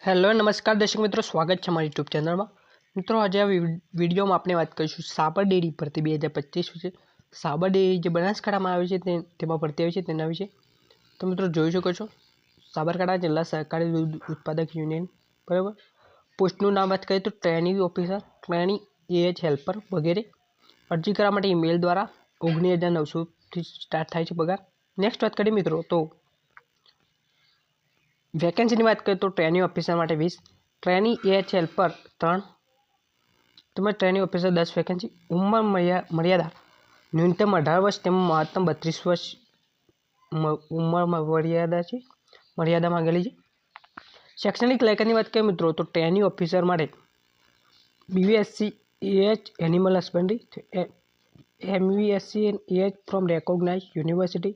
Hello नमस्कार दर्शक मित्रों, स्वागत है हमारी यूट्यूब चैनल में। मित्रों आज आ वीडियो में आपने बात करीशुं साबर डेरी भरती 2025 विषे। साबर डेरी जो बनासकांठामां आवे छे तेमां भरती आवी छे तेना विषे। तो मित्रों जोई शको छो साबरकांठा जिला सहकारी दूध उत्पादक यूनियन बराबर। पोस्टनुं नाम बात करीए तो training officer, training AH helper वगैरह। अरजी करवा माटे ईमेल द्वारा 19,900 थी स्टार्ट थाय छे पगार। नेक्स्ट बात करीए मित्रों तो वेकेन्सी की बात करें तो ट्रेनिंग ऑफिसर माटे 20, ट्रेनिंग एएच हेल्पर 3, तेमज ट्रेनिंग ऑफिसर 10 वेकेन्सी। उमर मर्यादा न्यूनतम 18 वर्ष तेम महत्तम 32 वर्ष उमर मर्यादा है, मर्यादा मांगेली है। शैक्षणिक लायकात की बात करें मित्रों तो ट्रेनिंग ऑफिसर माटे BVSC AH animal husbandry, MVSC and AH from recognise university,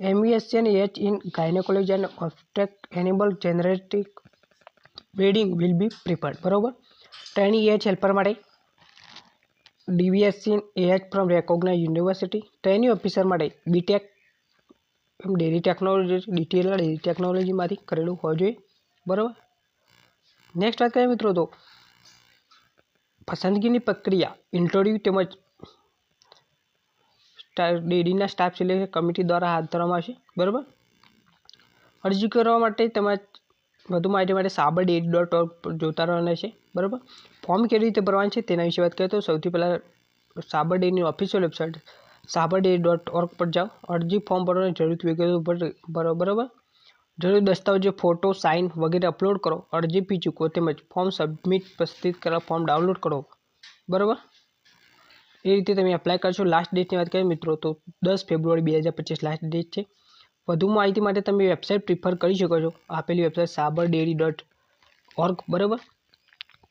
MVSC and AH in gynecology and obstetric animal genetic breeding will be preferred बराबर। ट्रेनिंग AH हेल्पर माटे DVSC and AH from recognized university, training officer माटे BTech dairy technology DTL dairy technology मांथी करेलुं होवुं जोईए बराबर। Next बात करीए मित्रों तो पसंदगीनी प्रक्रिया इंटरव्यू तेमज डेरी स्टाफ सिलेक्शन कमिटी द्वारा हाथ धरवामां आवशे बराबर। अरजी करवा माटे तमे વધુ માહિતી માટે sabarDairy.org પર જોતા રહેવાના છે બરાબર। ફોર્મ કેવી રીતે ભરવાનું છે તેના વિશે વાત કરીએ તો સૌથી પહેલાં સાબર ડેરીની ઓફિશિયલ વેબસાઇટ sabarDairy.org પર જાઓ, અરજી ફોર્મ ભરવાની જરૂરી વિગતો ભરો બરાબર। જરૂરી દસ્તાવેજો ફોટો સાઇન વગેરે અપલોડ કરો, અરજી ફી ચૂકવો તેમજ ફોર્મ સબમિટ પ્રસ્તુત કરવા ફોર્મ ડાઉનલોડ કરો બરાબર। એ રીતે તમે એપ્લાય કરશો। લાસ્ટ ડેટની વાત કરીએ મિત્રો તો 10 ફેબ્રુઆરી 2025 લાસ્ટ ડેટ છે। વધુ માહિતી માટે તમે વેબસાઇટ પ્રિફર કરી શકો છો, આપેલી વેબસાઇટ sabarDairy.org બરાબર।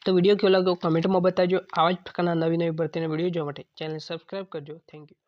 તો વિડીયો કેવો લાગ્યો કમેન્ટમાં બતાવજો। આવા જ પ્રકારના નવી ભરતીના વિડીયો જોવા માટે ચેનલ સબસ્ક્રાઈબ કરજો। Thank you.